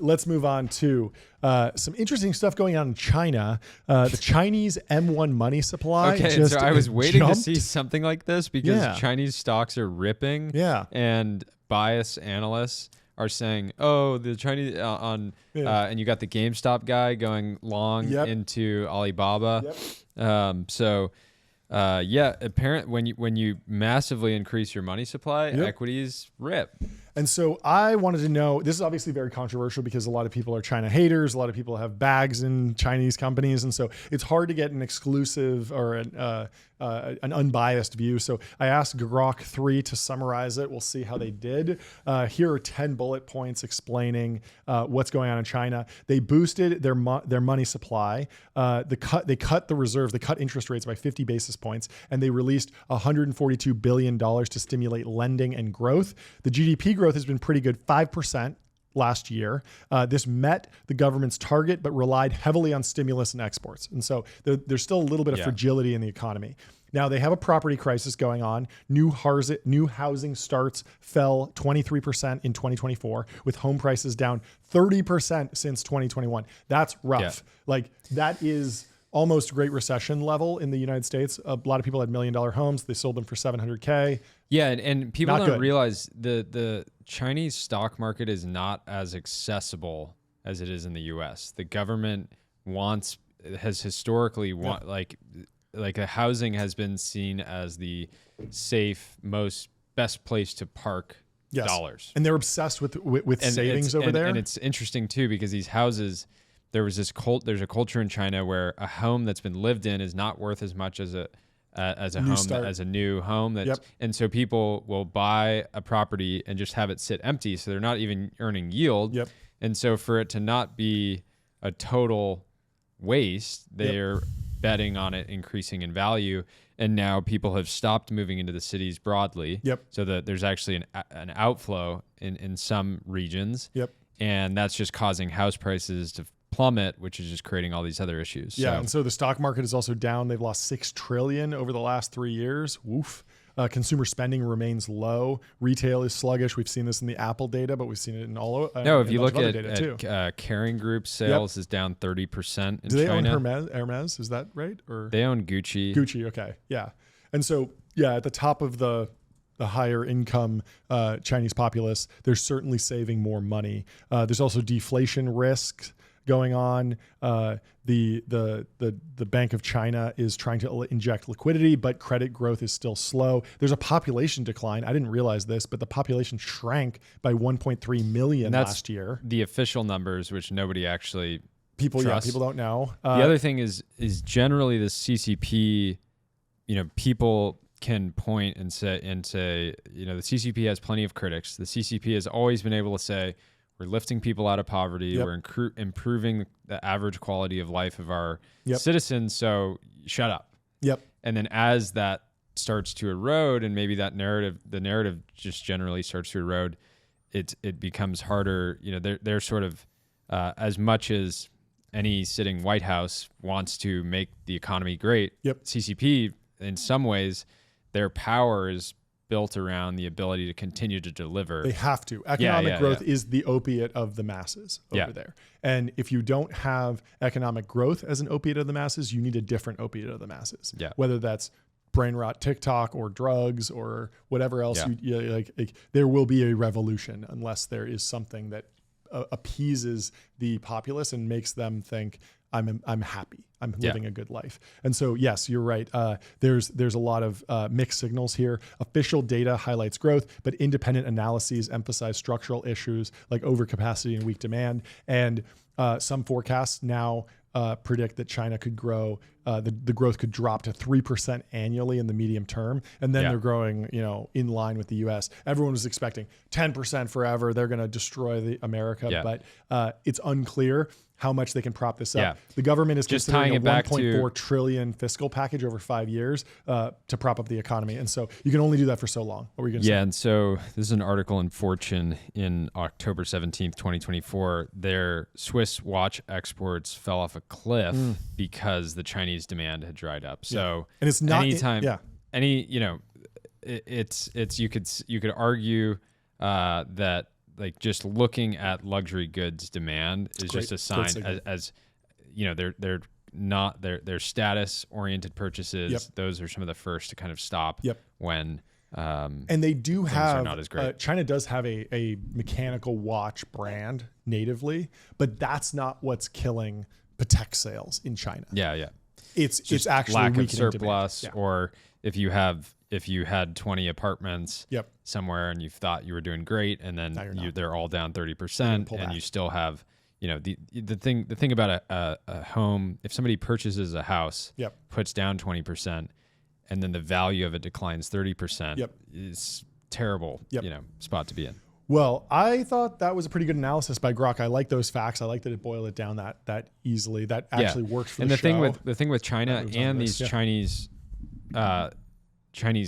Let's move on to some interesting stuff going on in China. The Chinese M1 money supply. Okay, so I was waiting jumped. to see something like this because Chinese stocks are ripping. Yeah. And biased analysts are saying, oh, the Chinese and you got the GameStop guy going long into Alibaba. Apparently when you massively increase your money supply, equities rip. And so I wanted to know, this is obviously very controversial because a lot of people are China haters. A lot of people have bags in Chinese companies. And so it's hard to get an exclusive or an unbiased view. So I asked Grok 3 to summarize it. We'll see how they did. Here are 10 bullet points explaining what's going on in China. They boosted their money supply. They cut the reserves. They cut interest rates by 50 basis points, and they released $142 billion to stimulate lending and growth. The GDP growth has been pretty good, 5% last year. This met the government's target, but relied heavily on stimulus and exports. And so there's still a little bit of fragility in the economy. Now they have a property crisis going on. New housing starts fell 23% in 2024, with home prices down 30% since 2021. That's rough. Yeah. Like that is almost Great Recession level in the United States. A lot of people had $1 million homes. They sold them for $700K. Yeah, and people Not don't good. realize the Chinese stock market is not as accessible as it is in the U.S. The government has historically like a housing has been seen as the safe, best place to park dollars. And they're obsessed with savings over there. And it's interesting too because these houses, there's a culture in China where a home that's been lived in is not worth as much as a new home. And so people will buy a property and just have it sit empty, so they're not even earning yield. And so for it to not be a total waste, they're betting on it increasing in value. And now people have stopped moving into the cities broadly. So that there's actually an outflow in some regions. And that's just causing house prices to plummet, which is just creating all these other issues. And so the stock market is also down. They've lost $6 trillion over the last 3 years. Woof. Consumer spending remains low. Retail is sluggish. We've seen this in the Apple data, but we've seen it in all. If you look at Kering Group sales is down 30% in China. Do they own Hermes? Is that right? Or they own Gucci. Gucci, okay, yeah. And so at the top of the higher income Chinese populace, they're certainly saving more money. There's also deflation risk going on. The Bank of China is trying to inject liquidity, but credit growth is still slow. There's a population decline. I didn't realize this, but the population shrank by 1.3 million last year. The official numbers, which nobody actually people trusts. People don't know. The other thing is generally the CCP. People can point and say the CCP has plenty of critics. The CCP has always been able to say, we're lifting people out of poverty. We're improving the average quality of life of our citizens. So shut up. And then as that starts to erode, and maybe the narrative just generally starts to erode, it becomes harder. They're sort of as much as any sitting White House wants to make the economy great. CCP, in some ways, their power is built around the ability to continue to deliver. They have to. Economic growth is the opiate of the masses over there. And if you don't have economic growth as an opiate of the masses, you need a different opiate of the masses. Whether that's brain rot TikTok or drugs or whatever else, there will be a revolution unless there is something that appeases the populace and makes them think, I'm happy. I'm living a good life. And so, yes, you're right. There's a lot of mixed signals here. Official data highlights growth, but independent analyses emphasize structural issues like overcapacity and weak demand. And some forecasts now predict that China could grow, the growth could drop to 3% annually in the medium term. And then they're growing, in line with the US. Everyone was expecting 10% forever. They're going to destroy America, but it's unclear how much they can prop this up. The government is just considering a $1.4 trillion fiscal package over 5 years to prop up the economy. And so you can only do that for so long. What were you going to say? And so this is an article in Fortune in October 17th, 2024. Their Swiss watch exports fell off a cliff because the Chinese demand had dried up. So and it's not anytime, you could argue that like just looking at luxury goods demand is just a sign as they're not they're status oriented purchases. Yep. Those are some of the first to kind of stop when and they do have not as great. China does have a mechanical watch brand natively, but that's not what's killing Patek sales in China. It's actually lack of weakening surplus, or if you had 20 apartments somewhere and you thought you were doing great, and then they're all down 30%, and you still have, the thing about a home, if somebody purchases a house, puts down 20%, and then the value of it declines 30%, is terrible, spot to be in. Well, I thought that was a pretty good analysis by Grok. I like those facts. I like that it boiled it down that easily. That actually worked for the show. The thing with China and these Chinese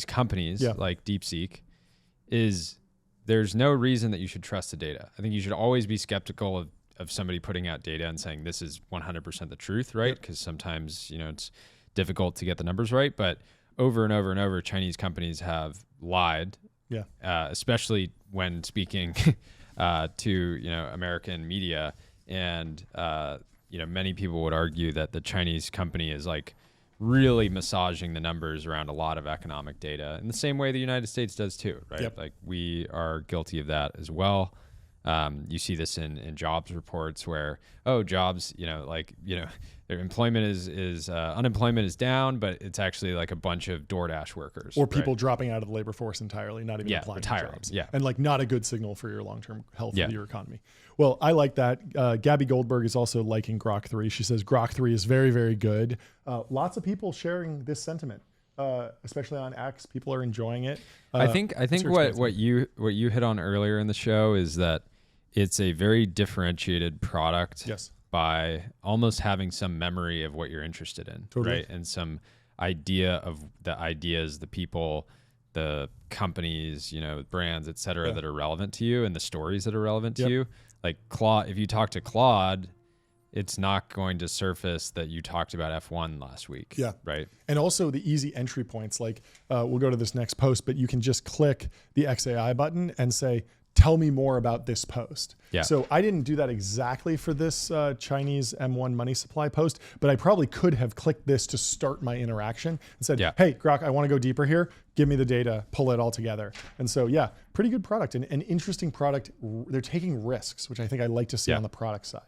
companies like DeepSeek is there's no reason that you should trust the data. I think you should always be skeptical of somebody putting out data and saying this is 100% the truth, right? Because sometimes it's difficult to get the numbers right. But over and over and over, Chinese companies have lied. Especially when speaking to American media, and many people would argue that the Chinese company is like really massaging the numbers around a lot of economic data in the same way the United States does too, right? Like we are guilty of that as well. You see this in jobs reports where jobs, their employment is unemployment is down, but it's actually like a bunch of DoorDash workers or people dropping out of the labor force entirely, not even applying for jobs. And like not a good signal for your long-term health of your economy. Well, I like that. Gabby Goldberg is also liking Grok 3. She says Grok 3 is very, very good. Lots of people sharing this sentiment. Especially on X, people are enjoying it. I think what you hit on earlier in the show is that it's a very differentiated product. By almost having some memory of what you're interested in, right? And some idea of the ideas, the people, the companies, brands, et cetera, that are relevant to you, and the stories that are relevant to you. Like Claude, if you talk to Claude, it's not going to surface that you talked about F1 last week. Right. And also the easy entry points, like we'll go to this next post, but you can just click the XAI button and say, tell me more about this post. So I didn't do that exactly for this Chinese M1 money supply post, but I probably could have clicked this to start my interaction and said, hey, Grok, I want to go deeper here. Give me the data, pull it all together. And so, pretty good product and an interesting product. They're taking risks, which I think I like to see on the product side.